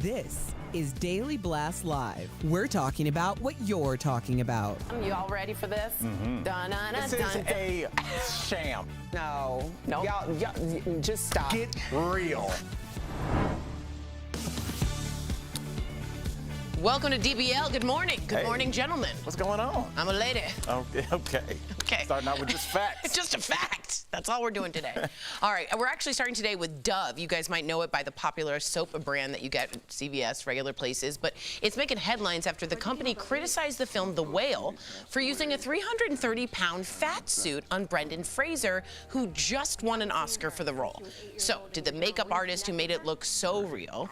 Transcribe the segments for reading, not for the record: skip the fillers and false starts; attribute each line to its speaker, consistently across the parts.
Speaker 1: This is Daily Blast Live. We're talking about what you're talking about.
Speaker 2: You all ready for this?
Speaker 3: This is a sham.
Speaker 2: No. Y'all, just stop.
Speaker 3: Get real.
Speaker 2: Welcome to DBL. Good morning. Good morning, gentlemen.
Speaker 3: What's going on?
Speaker 2: I'm a lady.
Speaker 3: Okay.
Speaker 2: Okay.
Speaker 3: Starting out with just facts.
Speaker 2: It's just a fact. That's all we're doing today. All right. We're actually starting today with Dove. You guys might know it by the popular soap brand that you get at CVS, regular places, but it's making headlines after the company criticized the film The Whale for using a 330-pound fat suit on Brendan Fraser, who just won an Oscar for the role. So, did the makeup artist who made it look so real?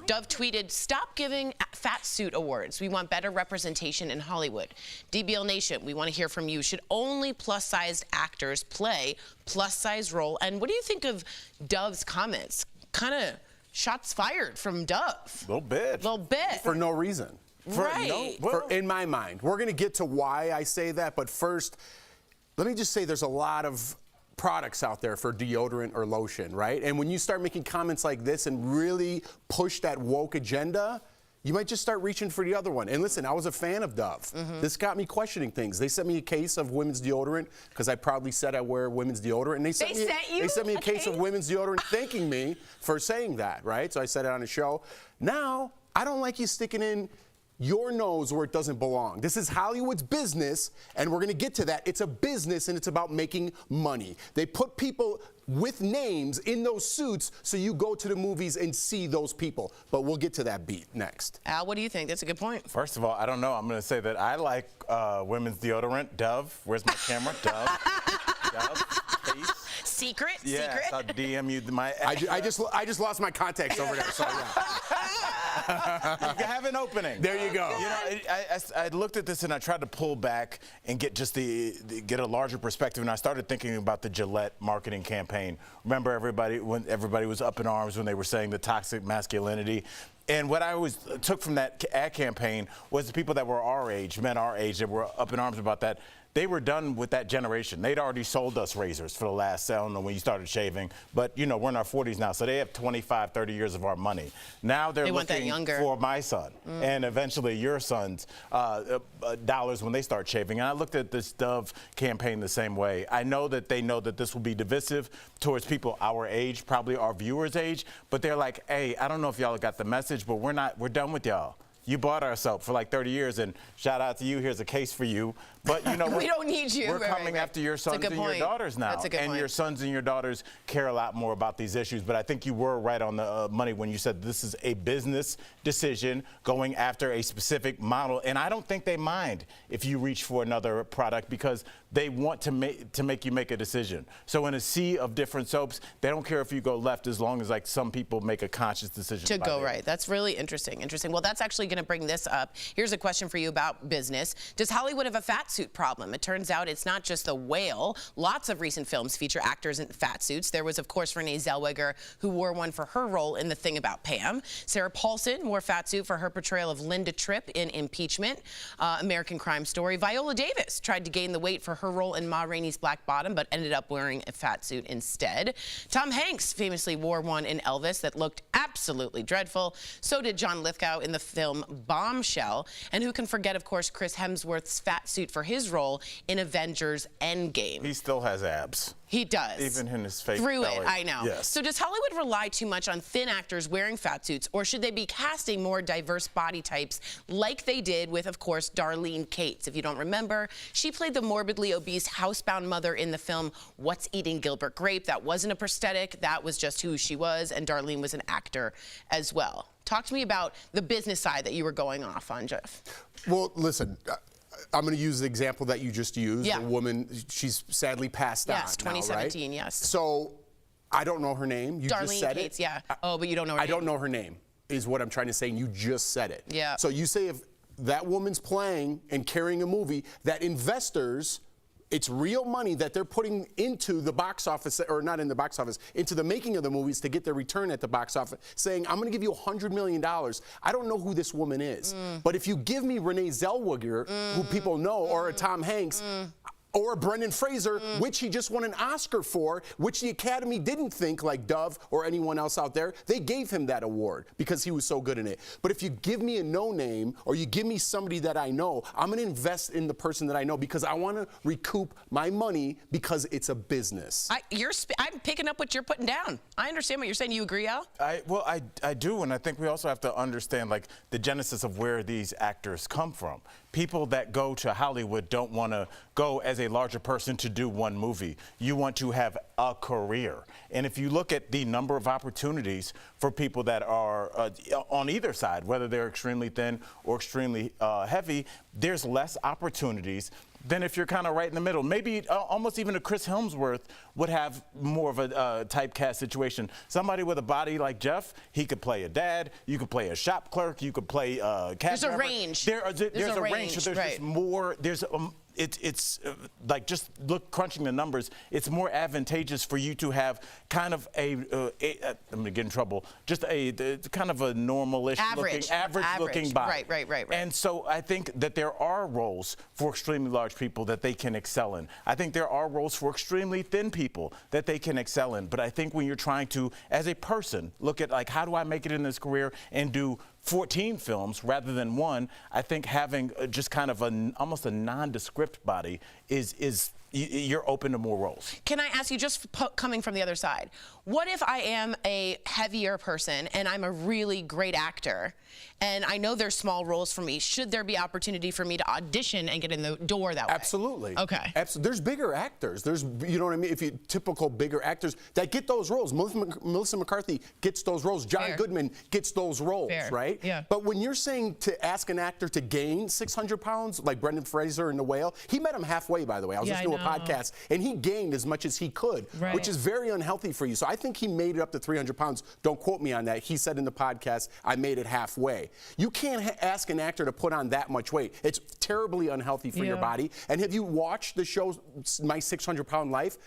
Speaker 2: Dove tweeted, "Stop giving fat suit awards. We want better representation in Hollywood. DBL Nation, we want to hear from you. Should only plus-sized actors play plus-size role?" And what do you think of Dove's comments? Kind of shots fired from Dove.
Speaker 3: A little bit.
Speaker 4: For no reason.
Speaker 2: Right.
Speaker 4: In my mind. We're going to get to why I say that, but first, let me just say there's a lot of products out there for deodorant or lotion, right? And when you start making comments like this and really push that woke agenda, you might just start reaching for the other one. And listen, I was a fan of Dove. This got me questioning things. They sent me a case of women's deodorant because I proudly said I wear women's deodorant. And they sent me a case of women's deodorant thanking me for saying that, right? So I said it on a show. Now, I don't like you sticking in your nose where it doesn't belong. This is Hollywood's business, and we're going to get to that. It's a business, and it's about making money. They put people with names in those suits so you go to the movies and see those people. But we'll get to that beat next.
Speaker 2: Al, what do you think? That's a good point.
Speaker 3: First of all, I don't know. I'm going to say that I like women's deodorant. Dove. Where's my camera? Dove. Dove. Case.
Speaker 2: Secret?
Speaker 3: Yeah,
Speaker 2: Secret?
Speaker 3: I'll DM you my.
Speaker 4: I just lost my contacts over there. So yeah.
Speaker 3: You have an opening.
Speaker 4: There you go.
Speaker 3: You know, I looked at this and I tried to pull back and get just get a larger perspective, and I started thinking about the Gillette marketing campaign. Remember when everybody was up in arms when they were saying the toxic masculinity? And what I always took from that ad campaign was the people that were our age, men our age, that were up in arms about that. They were done with that generation. They'd already sold us razors for the last, I don't know when you started shaving, but you know, we're in our 40s now, so they have 25, 30 years of our money. Now they're looking for my son and eventually your son's dollars when they start shaving. And I looked at this Dove campaign the same way. I know that they know that this will be divisive towards people our age, probably our viewers' age, but they're like, hey, I don't know if y'all got the message, but we're done with y'all. You bought our soap for like 30 years, and shout out to you. Here's a case for you. But you know,
Speaker 2: we don't need you.
Speaker 3: We're coming after your sons and your daughters now.
Speaker 2: That's a good point.
Speaker 3: Your sons and your daughters care a lot more about these issues. But I think you were right on the money when you said this is a business decision going after a specific model. And I don't think they mind if you reach for another product because they want to make you make a decision. So in a sea of different soaps, they don't care if you go left as long as like some people make a conscious decision
Speaker 2: to go right. That's really interesting. Well, that's actually going to bring this up. Here's a question for you about business. Does Hollywood have a fat suit problem? It turns out it's not just The Whale. Lots of recent films feature actors in fat suits. There was, of course, Renee Zellweger, who wore one for her role in The Thing About Pam. Sarah Paulson wore a fat suit for her portrayal of Linda Tripp in Impeachment, American Crime Story. Viola Davis tried to gain the weight for her role in Ma Rainey's Black Bottom, but ended up wearing a fat suit instead. Tom Hanks famously wore one in Elvis that looked absolutely dreadful. So did John Lithgow in the film Bombshell. And who can forget, of course, Chris Hemsworth's fat suit for his role in Avengers Endgame.
Speaker 3: He still has abs.
Speaker 2: He does.
Speaker 3: Even in his fake
Speaker 2: Through
Speaker 3: belly.
Speaker 2: it, I know.
Speaker 3: Yes.
Speaker 2: So does Hollywood rely too much on thin actors wearing fat suits, or should they be casting more diverse body types like they did with, of course, Darlene Cates? If you don't remember, she played the morbidly obese housebound mother in the film What's Eating Gilbert Grape. That wasn't a prosthetic. That was just who she was, and Darlene was an actor as well. Talk to me about the business side that you were going off on, Jeff.
Speaker 4: Well, listen. I'm going to use the example that you just used.
Speaker 2: Yeah.
Speaker 4: A woman, she's sadly passed on.
Speaker 2: Yes, 2017,
Speaker 4: now, right?
Speaker 2: yes.
Speaker 4: So I don't know her name. You
Speaker 2: Darlene
Speaker 4: just said
Speaker 2: Cates,
Speaker 4: it.
Speaker 2: yeah. Oh, but you don't know her name.
Speaker 4: I don't know her name, is what I'm trying to say, and you just said it.
Speaker 2: Yeah.
Speaker 4: So you say if that woman's playing and carrying a movie that investors, it's real money that they're putting into the box office, or not in the box office, into the making of the movies to get their return at the box office, saying, I'm going to give you $100 million. I don't know who this woman is. But if you give me Renee Zellweger, who people know, or a Tom Hanks, Or a Brendan Fraser, which he just won an Oscar for, which the Academy didn't think, like Dove or anyone else out there, they gave him that award because he was so good in it. But if you give me a no-name or you give me somebody that I know, I'm going to invest in the person that I know because I want to recoup my money because it's a business.
Speaker 2: I'm picking up what you're putting down. I understand what you're saying. You agree, Al?
Speaker 3: I do, and I think we also have to understand like the genesis of where these actors come from. People that go to Hollywood don't want to go as a larger person to do one movie. You want to have a career. And if you look at the number of opportunities for people that are on either side, whether they're extremely thin or extremely heavy, there's less opportunities than if you're kind of right in the middle. Maybe almost even a Chris Hemsworth would have more of a typecast situation. Somebody with a body like Jeff, he could play a dad, you could play a shop clerk, you could play a cab driver.
Speaker 2: There's a range.
Speaker 3: There's a range. So there's
Speaker 2: right.
Speaker 3: just more. It's like just crunching the numbers. It's more advantageous for you to have kind of I'm gonna get in trouble. Just a kind of a normalish average looking body.
Speaker 2: Right.
Speaker 3: And so I think that there are roles for extremely large people that they can excel in. I think there are roles for extremely thin people that they can excel in. But I think when you're trying to, as a person, look at like how do I make it in this career and do 14 films rather than one, I think having just kind of almost a nondescript body is you're open to more roles.
Speaker 2: Can I ask you, just coming from the other side, what if I am a heavier person and I'm a really great actor and I know there's small roles for me? Should there be opportunity for me to audition and get in the door that way?
Speaker 4: Absolutely.
Speaker 2: Okay.
Speaker 4: There's bigger actors. There's, you know what I mean? If you typical bigger actors that get those roles. Melissa McCarthy gets those roles. John Goodman gets those roles, right?
Speaker 2: Yeah.
Speaker 4: But when you're saying to ask an actor to gain 600 pounds, like Brendan Fraser in The Whale, he met him halfway, by the way. I was just doing a podcast, and he gained as much as he could, which is very unhealthy for you. So I think he made it up to 300 pounds. Don't quote me on that. He said in the podcast, I made it halfway. You can't ask an actor to put on that much weight. It's terribly unhealthy for your body. And have you watched the show My 600-Pound Life?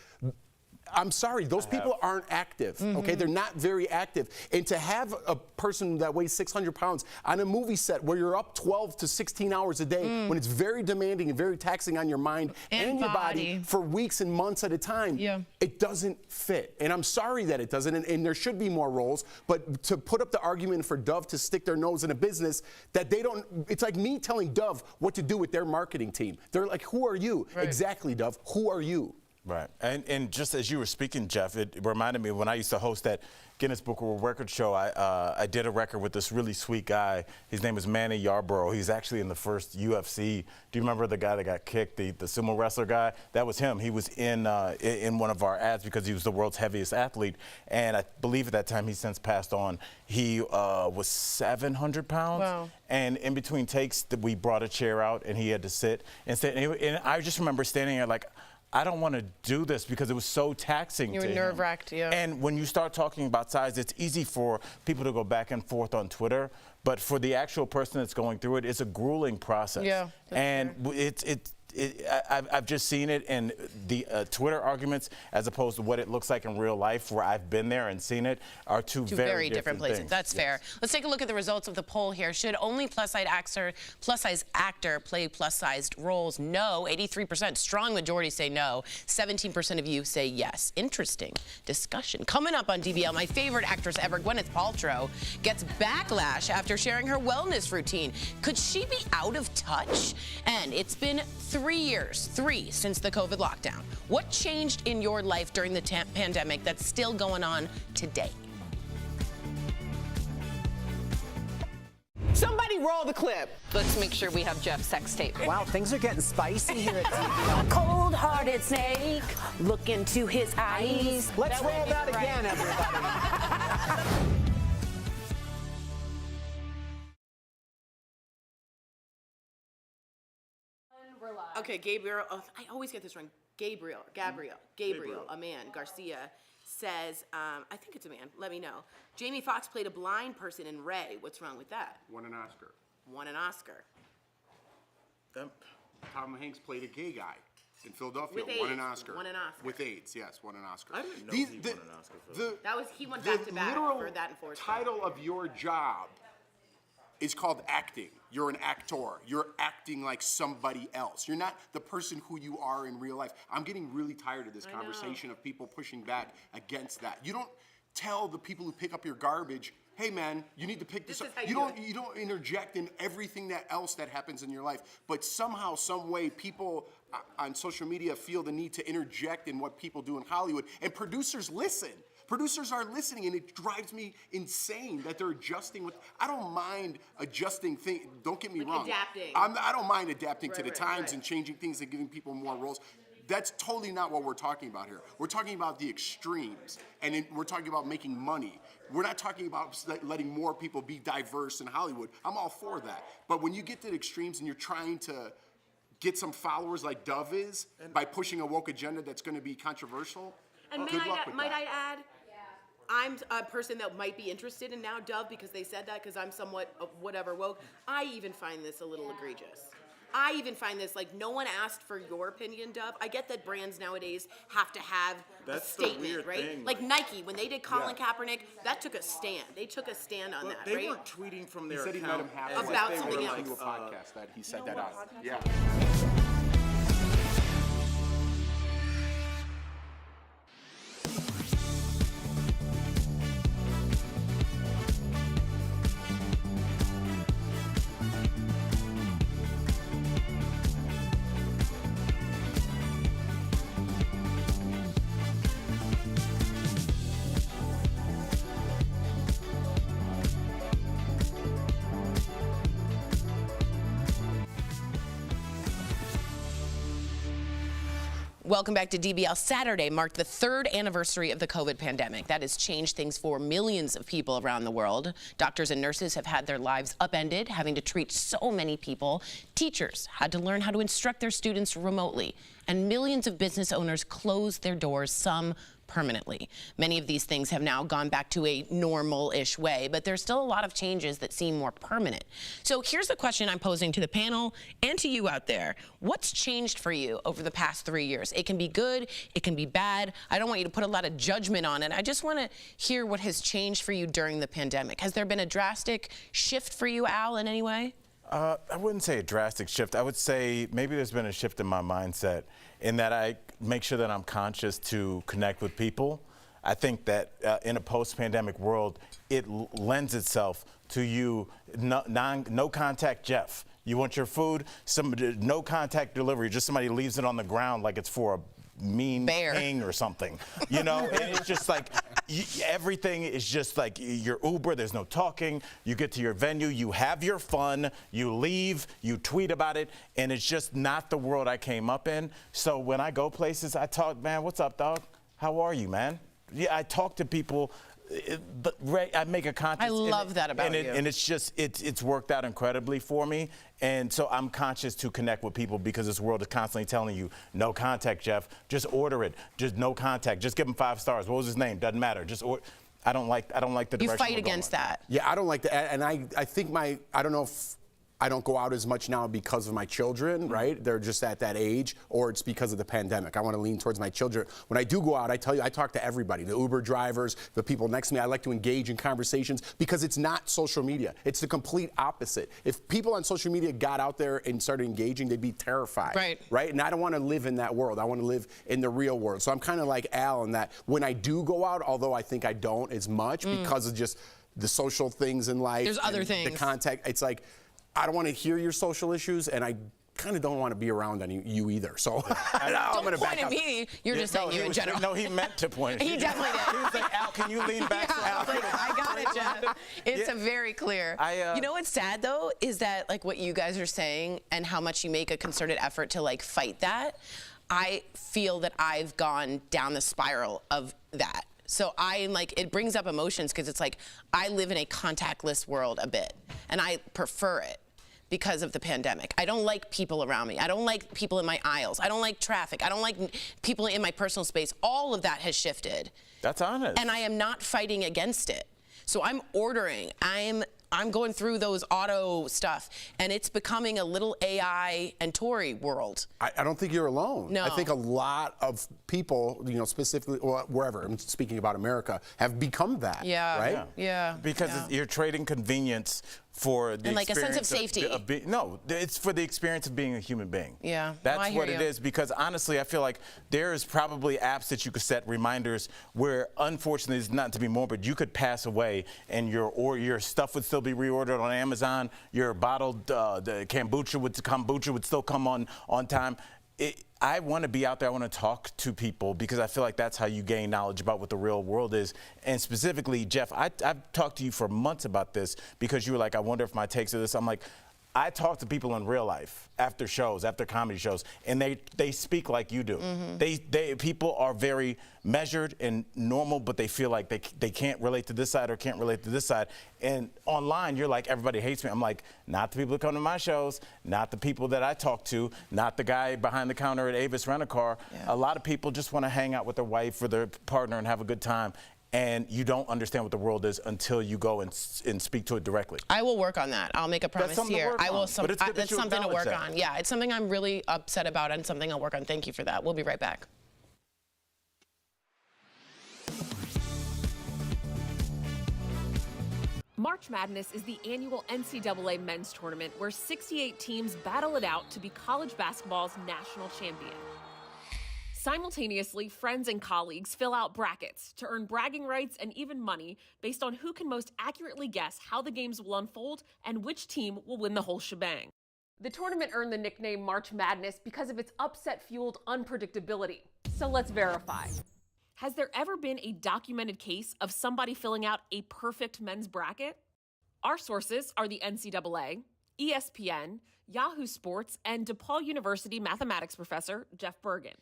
Speaker 4: I'm sorry, those people aren't active, okay? They're not very active. And to have a person that weighs 600 pounds on a movie set where you're up 12 to 16 hours a day, when it's very demanding and very taxing on your mind and your body for weeks and months at a time, it doesn't fit. And I'm sorry that it doesn't, and there should be more roles, but to put up the argument for Dove to stick their nose in a business that they don't, it's like me telling Dove what to do with their marketing team. They're like, who are you? Exactly, Dove, who are you?
Speaker 3: Right. And just as you were speaking, Jeff, it reminded me when I used to host that Guinness Book of World Records show, I did a record with this really sweet guy. His name is Manny Yarborough. He's actually in the first UFC. Do you remember the guy that got kicked, the sumo wrestler guy? That was him. He was in one of our ads because he was the world's heaviest athlete. And I believe at that time he's since passed on. He was 700 pounds. Wow. And in between takes, we brought a chair out and he had to sit and sit. And I just remember standing there like, I don't want to do this because it was so taxing to him. You were
Speaker 2: nerve-wracked, yeah.
Speaker 3: And when you start talking about size, it's easy for people to go back and forth on Twitter, but for the actual person that's going through it, it's a grueling process.
Speaker 2: Yeah.
Speaker 3: And I've just seen it in the Twitter arguments as opposed to what it looks like in real life, where I've been there and seen it, are two very different places.
Speaker 2: Things. That's fair. Let's take a look at the results of the poll here. Should only plus-size actor play plus-sized roles? No. 83%. Strong majority say no. 17% of you say yes. Interesting discussion. Coming up on DBL, my favorite actress ever, Gwyneth Paltrow, gets backlash after sharing her wellness routine. Could she be out of touch? And it's been 3 years, since the COVID lockdown. What changed in your life during the pandemic that's still going on today?
Speaker 5: Somebody roll the clip. Let's make sure we have Jeff's sex tape.
Speaker 6: Wow, things are getting spicy here at DBL.
Speaker 5: Cold-hearted snake, look into his eyes.
Speaker 6: Let's roll that again, everybody.
Speaker 2: Okay, Gabriel, I always get this wrong. Gabriel, a man, Garcia, says, I think it's a man, let me know. Jamie Foxx played a blind person in Ray. What's wrong with that?
Speaker 4: Won an Oscar.
Speaker 2: Won an Oscar.
Speaker 4: Tom Hanks played a gay guy in Philadelphia.
Speaker 2: With AIDS.
Speaker 4: Won an Oscar.
Speaker 2: Won an Oscar.
Speaker 4: With AIDS, yes, won an Oscar.
Speaker 3: I didn't know he won an Oscar for that.
Speaker 2: He went back to back for that and Forrest Gump.
Speaker 4: Title of your job is called acting. You're an actor. You're acting like somebody else. You're not the person who you are in real life. I'm getting really tired of this conversation of people pushing back against that. You don't tell the people who pick up your garbage, hey man, you need to pick this up. You don't interject in everything else that happens in your life. But somehow, some way, people on social media feel the need to interject in what people do in Hollywood. And producers listen. Producers are listening, and it drives me insane that they're adjusting with. I don't mind adjusting things. Don't get me wrong.
Speaker 5: Adapting.
Speaker 4: I don't mind adapting to the times and changing things and giving people more roles. That's totally not what we're talking about here. We're talking about the extremes, and we're talking about making money. We're not talking about letting more people be diverse in Hollywood. I'm all for that. But when you get to the extremes and you're trying to get some followers like Dove is by pushing a woke agenda that's going to be controversial,
Speaker 5: And might I add, I'm a person that might be interested in now Dove because they said that because I'm somewhat of whatever woke. I even find this a little egregious. I even find this like no one asked for your opinion, Dove. I get that brands nowadays have to have a statement, right? Like Nike, when they did Colin Kaepernick, that took a stand. They took a stand on that,
Speaker 3: They
Speaker 5: right?
Speaker 3: weren't tweeting from their
Speaker 4: he said he met him
Speaker 3: account
Speaker 4: halfway.
Speaker 5: About
Speaker 4: They were
Speaker 5: something
Speaker 4: listening
Speaker 5: else.
Speaker 4: to a podcast that he said that on. Yeah.
Speaker 2: Welcome back to DBL. Saturday marked the 3rd anniversary of the COVID pandemic. That has changed things for millions of people around the world. Doctors and nurses have had their lives upended, having to treat so many people. Teachers had to learn how to instruct their students remotely. And millions of business owners closed their doors, some permanently. Many of these things have now gone back to a normal-ish way, but there's still a lot of changes that seem more permanent. So here's the question I'm posing to the panel and to you out there. What's changed for you over the past 3 years? It can be good, it can be bad. I don't want you to put a lot of judgment on it. I just want to hear what has changed for you during the pandemic. Has there been a drastic shift for you, Al, in any way?
Speaker 3: I wouldn't say a drastic shift. I would say maybe there's been a shift in my mindset in that I make sure that I'm conscious to connect with people. I think that in a post-pandemic world, it lends itself to you no contact Jeff. You want your food, no contact delivery, just somebody leaves it on the ground like it's for a mean
Speaker 2: bear
Speaker 3: king or something, you know? And it's just like everything is just like your Uber, there's no talking, you get to your venue, you have your fun, you leave, you tweet about it, and it's just not the world I came up in. So when I go places, I talk, man, what's up, dog? How are you, man? Yeah, I talk to people. But I make a conscious.
Speaker 2: I love that about you.
Speaker 3: And it's just it's worked out incredibly for me. And so I'm conscious to connect with people because this world is constantly telling you no contact, Jeff. Just order it. Just no contact. Just give him 5 stars. What was his name? Doesn't matter. Just order. I don't like the direction.
Speaker 2: You fight against that.
Speaker 4: Yeah, I don't like that. And I think I don't know if I don't go out as much now because of my children, right? They're just at that age, or it's because of the pandemic. I want to lean towards my children. When I do go out, I tell you, I talk to everybody, the Uber drivers, the people next to me. I like to engage in conversations because it's not social media. It's the complete opposite. If people on social media got out there and started engaging, they'd be terrified. Right? And I don't want to live in that world. I want to live in the real world. So I'm kind of like Al in that when I do go out, although I think I don't as much because of just the social things in life.
Speaker 2: There's other things.
Speaker 4: The contact. It's like, I don't want to hear your social issues, and I kind of don't want to be around you either. So I'm going to back
Speaker 2: Don't
Speaker 4: up.
Speaker 2: point at me. You're just saying you in general.
Speaker 3: No, he meant to point.
Speaker 2: He definitely did.
Speaker 3: He was like, Al, can you lean back?
Speaker 2: Yeah, I was like, I got it, Jeff. It's a very clear. You know what's sad though is that like what you guys are saying and how much you make a concerted effort to like fight that. I feel that I've gone down the spiral of that. So it brings up emotions because it's like I live in a contactless world a bit, and I prefer it because of the pandemic. I don't like people around me. I don't like people in my aisles. I don't like traffic. I don't like people in my personal space. All of that has shifted.
Speaker 3: That's honest.
Speaker 2: And I am not fighting against it. So I'm ordering I'm going through those auto stuff, and it's becoming a little AI and Tory world.
Speaker 4: I don't think you're alone.
Speaker 2: No.
Speaker 4: I think a lot of people, specifically, well, wherever, I'm speaking about America, have become that.
Speaker 2: Yeah.
Speaker 4: Right?
Speaker 2: Yeah.
Speaker 3: Because you're trading convenience for the
Speaker 2: And like a sense of
Speaker 3: experience
Speaker 2: safety.
Speaker 3: No, it's for the experience of being a human being.
Speaker 2: Yeah.
Speaker 3: That's
Speaker 2: I hear
Speaker 3: what it
Speaker 2: you.
Speaker 3: is. Because honestly, I feel like there's probably apps that you could set reminders where, unfortunately, it's not to be morbid, you could pass away and your stuff would still be reordered on Amazon. Your bottled the kombucha would still come on time. I want to be out there. I want to talk to people because I feel like that's how you gain knowledge about what the real world is. And specifically, Jeff, I've talked to you for months about this because you were like, I wonder if my takes are this. I'm like, I talk to people in real life after shows, after comedy shows, and they speak like you do.
Speaker 2: Mm-hmm.
Speaker 3: People are very measured and normal, but they feel like they can't relate to this side or can't relate to this side. And online, you're like, everybody hates me. I'm like, not the people that come to my shows, not the people that I talk to, not the guy behind the counter at Avis Rent-A-Car.
Speaker 2: Yeah.
Speaker 3: A lot of people just want to hang out with their wife or their partner and have a good time. And you don't understand what the world is until you go and speak to it directly.
Speaker 2: I will work on that. I'll make a promise
Speaker 3: something to
Speaker 2: here.
Speaker 3: work
Speaker 2: I will.
Speaker 3: on. But it's good that
Speaker 2: That's
Speaker 3: you
Speaker 2: something to
Speaker 3: acknowledge
Speaker 2: work
Speaker 3: that.
Speaker 2: on. Yeah, it's something I'm really upset about and something I'll work on. Thank you for that. We'll be right back.
Speaker 7: March Madness is the annual NCAA men's tournament where 68 teams battle it out to be college basketball's national champion. Simultaneously, friends and colleagues fill out brackets to earn bragging rights and even money based on who can most accurately guess how the games will unfold and which team will win the whole shebang. The tournament earned the nickname March Madness because of its upset-fueled unpredictability. So let's verify. Has there ever been a documented case of somebody filling out a perfect men's bracket? Our sources are the NCAA, ESPN, Yahoo Sports, and DePaul University mathematics professor Jeff Bergen.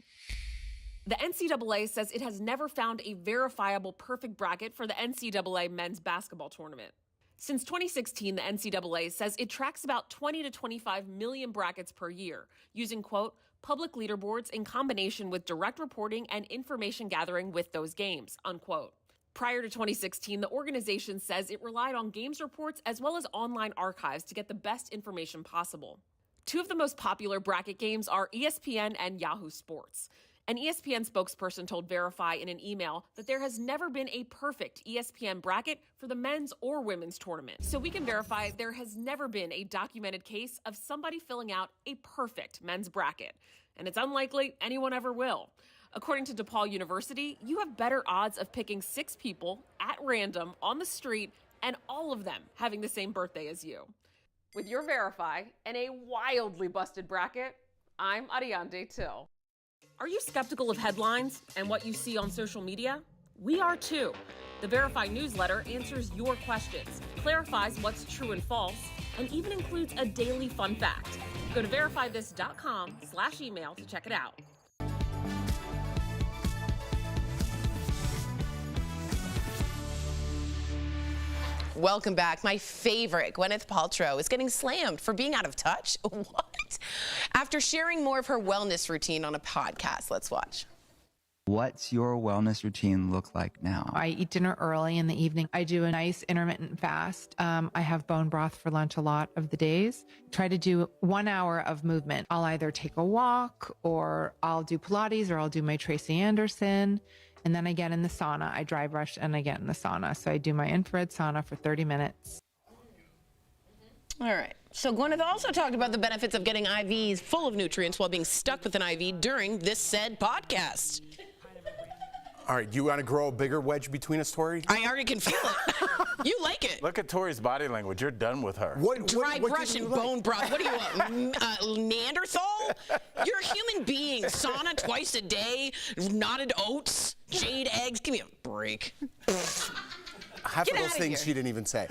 Speaker 7: The NCAA says it has never found a verifiable perfect bracket for the NCAA men's basketball tournament. Since 2016, the NCAA says it tracks about 20 to 25 million brackets per year, using, quote, public leaderboards in combination with direct reporting and information gathering with those games, unquote. Prior to 2016, the organization says it relied on games reports as well as online archives to get the best information possible. Two of the most popular bracket games are ESPN and Yahoo Sports. An ESPN spokesperson told Verify in an email that there has never been a perfect ESPN bracket for the men's or women's tournament. So we can verify there has never been a documented case of somebody filling out a perfect men's bracket. And it's unlikely anyone ever will. According to DePaul University, you have better odds of picking 6 people at random on the street and all of them having the same birthday as you. With your Verify and a wildly busted bracket, I'm Ariande Till. Are you skeptical of headlines and what you see on social media? We are too. The Verify newsletter answers your questions, clarifies what's true and false, and even includes a daily fun fact. Go to verifythis.com/email to check it out.
Speaker 2: Welcome back. My favorite, Gwyneth Paltrow, is getting slammed for being out of touch. What? After sharing more of her wellness routine on a podcast. Let's watch.
Speaker 8: What's your wellness routine look like now?
Speaker 9: I eat dinner early in the evening. I do a nice intermittent fast. I have bone broth for lunch a lot of the days. Try to do 1 hour of movement. I'll either take a walk or I'll do Pilates or I'll do my Tracy Anderson. And then I get in the sauna. I dry brush and I get in the sauna. So I do my infrared sauna for 30 minutes.
Speaker 2: All right. So Gwyneth also talked about the benefits of getting IVs full of nutrients while being stuck with an IV during this said podcast.
Speaker 4: All right, you want to grow a bigger wedge between us, Tori?
Speaker 2: I already can feel it. You like it.
Speaker 3: Look at Tori's body language. You're done with her.
Speaker 2: Dry brush and bone broth. What do you want? Neanderthal? You're a human being. Sauna twice a day, knotted oats, jade eggs. Give me a break.
Speaker 4: Half of those things she didn't even say.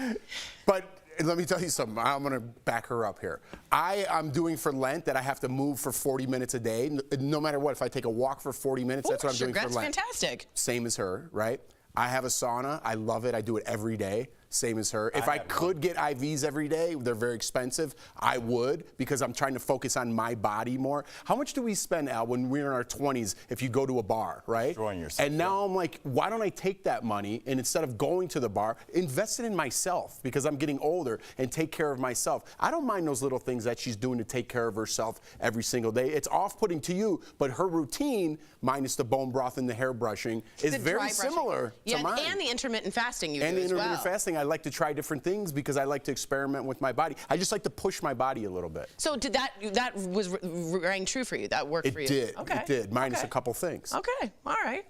Speaker 4: But let me tell you something. I'm going to back her up here. I'm doing for Lent that I have to move for 40 minutes a day. No matter what, if I take a walk for 40 minutes, that's what I'm doing for Lent.
Speaker 2: That's fantastic.
Speaker 4: Same as her, right? I have a sauna. I love it. I do it every day. same as her. If I could get IVs every day, they're very expensive, I would, because I'm trying to focus on my body more. How much do we spend, Al, when we're in our 20s if you go to a bar, right?
Speaker 3: Destroying yourself.
Speaker 4: And now I'm like, why don't I take that money and instead of going to the bar, invest it in myself, because I'm getting older, and take care of myself. I don't mind those little things that she's doing to take care of herself every single day. It's off-putting to you, but her routine, minus the bone broth and the hair brushing, is very similar to mine.
Speaker 2: And the intermittent fasting you
Speaker 4: and
Speaker 2: do
Speaker 4: the
Speaker 2: as
Speaker 4: intermittent
Speaker 2: well.
Speaker 4: fasting, I like to try different things because I like to experiment with my body. I just like to push my body a little bit.
Speaker 2: So did that rang true for you? That worked for you?
Speaker 4: It did.
Speaker 2: Okay.
Speaker 4: It did, minus a couple things.
Speaker 2: Okay. All right.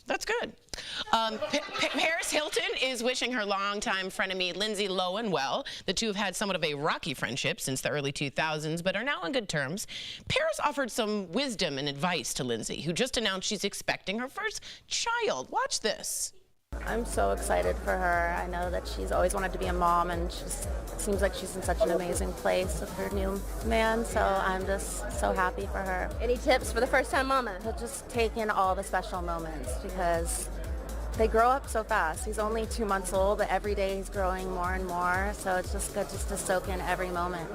Speaker 2: That's good. Paris Hilton is wishing her longtime frenemy Lindsay Lohan well. The two have had somewhat of a rocky friendship since the early 2000s, but are now on good terms. Paris offered some wisdom and advice to Lindsay, who just announced she's expecting her first child. Watch this.
Speaker 10: I'm so excited for her. I know that she's always wanted to be a mom, and she seems like she's in such an amazing place with her new man, so I'm just so happy for her.
Speaker 11: Any tips for the first-time mama?
Speaker 10: To just take in all the special moments, because they grow up so fast. He's only 2 months old, but every day he's growing more and more, so it's just good just to soak in every moment.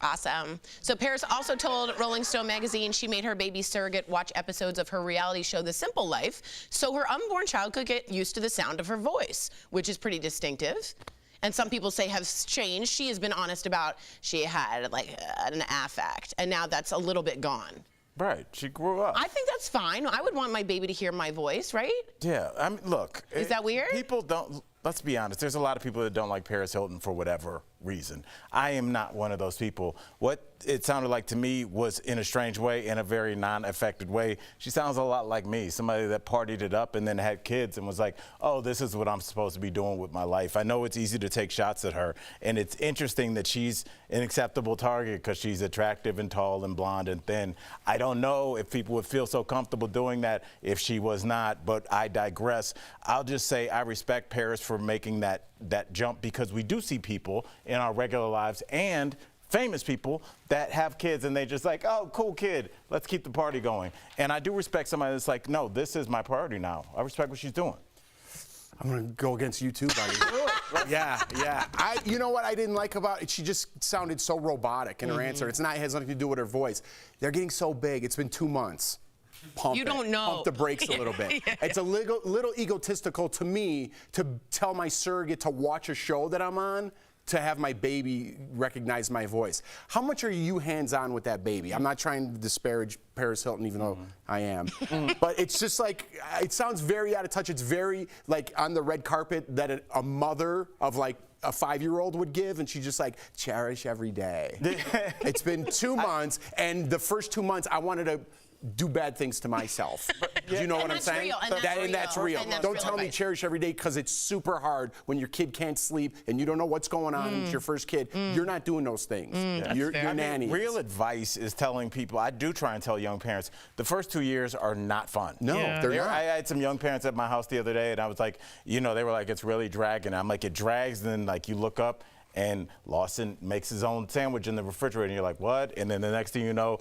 Speaker 2: Awesome. So Paris also told Rolling Stone magazine she made her baby surrogate watch episodes of her reality show The Simple Life so her unborn child could get used to the sound of her voice, which is pretty distinctive. And some people say has changed. She has been honest about she had like an affect, and now that's a little bit gone.
Speaker 3: Right, she grew up.
Speaker 2: I think that's fine. I would want my baby to hear my voice, right?
Speaker 3: Yeah, I mean, look.
Speaker 2: Is that weird?
Speaker 3: People don't, let's be honest, there's a lot of people that don't like Paris Hilton for whatever reason. I am not one of those people. What it sounded like to me was in a strange way, in a very non-affected way. She sounds a lot like me, somebody that partied it up and then had kids and was like, oh, this is what I'm supposed to be doing with my life. I know it's easy to take shots at her, and it's interesting that she's an acceptable target because she's attractive and tall and blonde and thin. I don't know if people would feel so comfortable doing that if she was not, but I digress. I'll just say I respect Paris for making that jump, because we do see people in our regular lives and famous people that have kids and they just like, oh, cool kid, let's keep the party going. And I do respect somebody that's like, no, this is my priority now. I respect what she's doing.
Speaker 4: I'm gonna go against you too, buddy. Yeah. You know what I didn't like about it? She just sounded so robotic in her answer. It has nothing to do with her voice. They're getting so big. It's been 2 months.
Speaker 2: You don't know.
Speaker 4: Pump the brakes a little bit. It's a little egotistical to me to tell my surrogate to watch a show that I'm on to have my baby recognize my voice. How much are you hands-on with that baby? I'm not trying to disparage Paris Hilton, even though I am. But it's just like, it sounds very out of touch. It's very like on the red carpet that a mother of like a 5-year-old would give, and she's just like, cherish every day. It's been 2 months, and the first 2 months I wanted to do bad things to myself. Do you know what I'm saying?
Speaker 2: Real, and that's
Speaker 4: real.
Speaker 2: And that's
Speaker 4: don't
Speaker 2: real
Speaker 4: tell me
Speaker 2: advice.
Speaker 4: cherish every day, because it's super hard when your kid can't sleep and you don't know what's going on. It's your first kid. You're not doing those things. Your nanny.
Speaker 3: Real advice is telling people, I do try and tell young parents, the first 2 years are not fun.
Speaker 4: No, they're not.
Speaker 3: I had some young parents at my house the other day, and I was like, you know, they were like, it's really dragging. I'm like, it drags, and then like you look up, and Lawson makes his own sandwich in the refrigerator, and you're like, what? And then the next thing you know,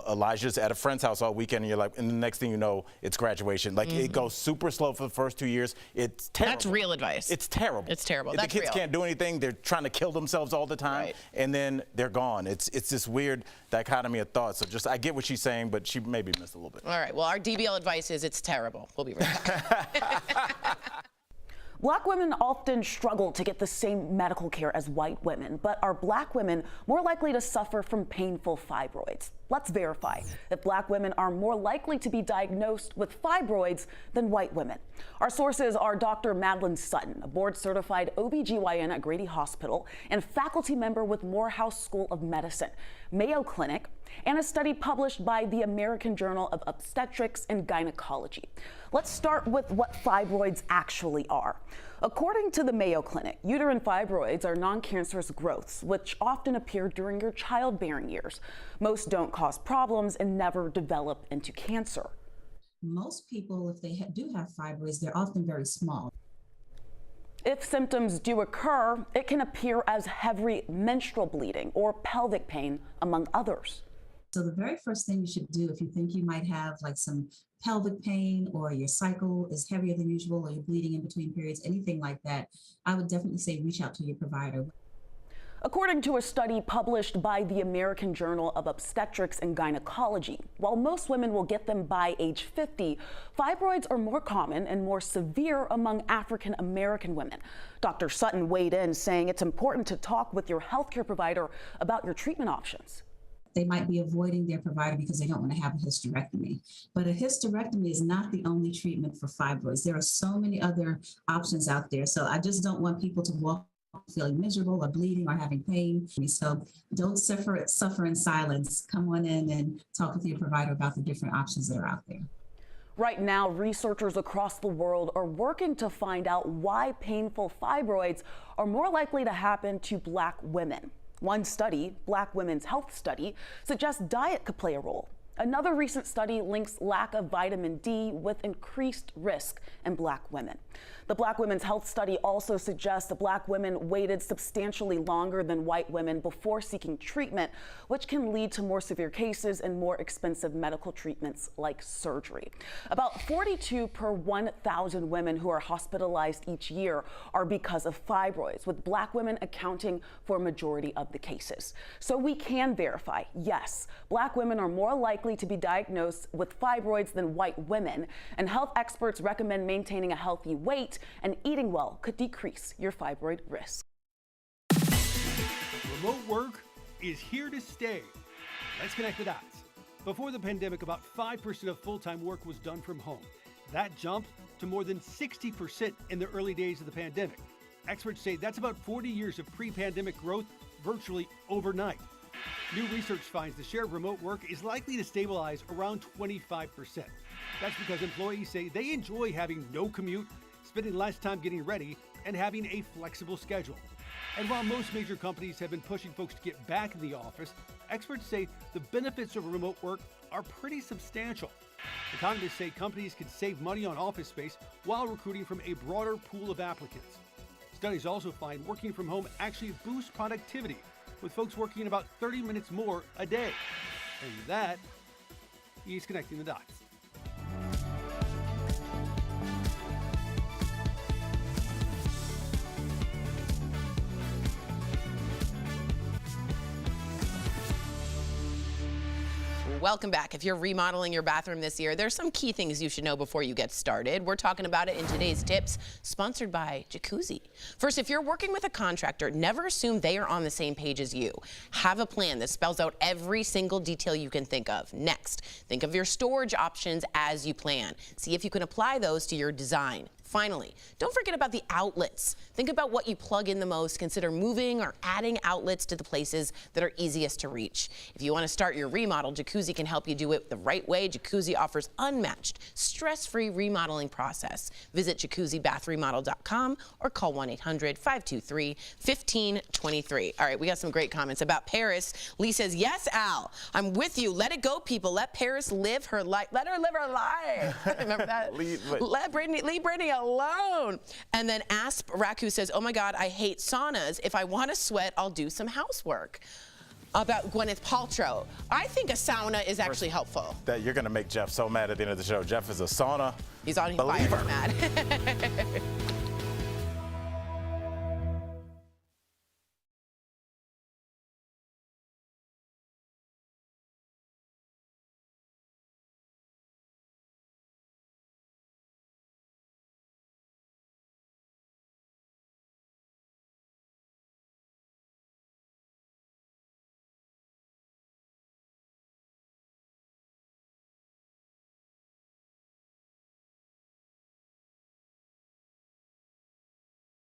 Speaker 3: Elijah's at a friend's house all weekend, and you're like, and the next thing you know, it's graduation. Like, it goes super slow for the first 2 years. It's terrible.
Speaker 2: That's real advice.
Speaker 3: It's terrible.
Speaker 2: It's terrible.
Speaker 3: The
Speaker 2: That's
Speaker 3: kids
Speaker 2: real.
Speaker 3: can't do anything. They're trying to kill themselves all the time, and then they're gone. It's this weird dichotomy of thoughts. So just, I get what she's saying, but she maybe missed a little bit.
Speaker 2: All right, well, our DBL advice is it's terrible. We'll be right back.
Speaker 12: Black women often struggle to get the same medical care as white women, but are black women more likely to suffer from painful fibroids? Let's verify that black women are more likely to be diagnosed with fibroids than white women. Our sources are Dr. Madeline Sutton, a board-certified OBGYN at Grady Hospital and faculty member with Morehouse School of Medicine, Mayo Clinic, and a study published by the American Journal of Obstetrics and Gynecology. Let's start with what fibroids actually are. According to the Mayo Clinic, uterine fibroids are non-cancerous growths, which often appear during your childbearing years. Most don't cause problems and never develop into cancer.
Speaker 13: Most people, if they do have fibroids, they're often very small.
Speaker 12: If symptoms do occur, it can appear as heavy menstrual bleeding or pelvic pain, among others.
Speaker 13: So the very first thing you should do if you think you might have like some pelvic pain or your cycle is heavier than usual or you're bleeding in between periods, anything like that, I would definitely say reach out to your provider.
Speaker 12: According to a study published by the American Journal of Obstetrics and Gynecology, while most women will get them by age 50, fibroids are more common and more severe among African American women. Dr. Sutton weighed in, saying it's important to talk with your healthcare provider about your treatment options.
Speaker 13: They might be avoiding their provider because they don't want to have a hysterectomy. But a hysterectomy is not the only treatment for fibroids. There are so many other options out there. So I just don't want people to walk feeling miserable or bleeding or having pain. So don't suffer in silence. Come on in and talk with your provider about the different options that are out there.
Speaker 12: Right now, researchers across the world are working to find out why painful fibroids are more likely to happen to Black women. One study, Black Women's Health Study, suggests diet could play a role. Another recent study links lack of vitamin D with increased risk in Black women. The Black Women's Health Study also suggests that Black women waited substantially longer than white women before seeking treatment, which can lead to more severe cases and more expensive medical treatments like surgery. About 42 per 1,000 women who are hospitalized each year are because of fibroids, with Black women accounting for a majority of the cases. So we can verify, yes, Black women are more likely to be diagnosed with fibroids than white women, and health experts recommend maintaining a healthy weight and eating well could decrease your fibroid risk.
Speaker 14: Remote work is here to stay. Let's connect the dots. Before the pandemic, about 5% of full-time work was done from home. That jumped to more than 60% in the early days of the pandemic. Experts say that's about 40 years of pre-pandemic growth virtually overnight. New research finds the share of remote work is likely to stabilize around 25%. That's because employees say they enjoy having no commute, spending less time getting ready, and having a flexible schedule. And while most major companies have been pushing folks to get back in the office, experts say the benefits of remote work are pretty substantial. Economists say companies can save money on office space while recruiting from a broader pool of applicants. Studies also find working from home actually boosts productivity, with folks working about 30 minutes more a day. And that is connecting the dots.
Speaker 2: Welcome back. If you're remodeling your bathroom this year, there's some key things you should know before you get started. We're talking about it in today's tips, sponsored by Jacuzzi. First, if you're working with a contractor, never assume they are on the same page as you. Have a plan that spells out every single detail you can think of. Next, think of your storage options as you plan. See if you can apply those to your design. Finally, don't forget about the outlets. Think about what you plug in the most. Consider moving or adding outlets to the places that are easiest to reach. If you want to start your remodel, Jacuzzi can help you do it the right way. Jacuzzi offers unmatched, stress-free remodeling process. Visit jacuzzibathremodel.com or call 1-800-523-1523. All right, we got some great comments about Paris. Lee says, yes, Al, I'm with you. Let it go, people. Let Paris live her life. Let her live her life. Remember that? Let Brittany alone. And then Asp Raku says, oh my God, I hate saunas. If I want to sweat, I'll do some housework. About Gwyneth Paltrow. I think a sauna is actually helpful.
Speaker 3: That you're going to make Jeff so mad at the end of the show. Jeff is a sauna
Speaker 2: He's on
Speaker 3: believer.
Speaker 2: fire mad.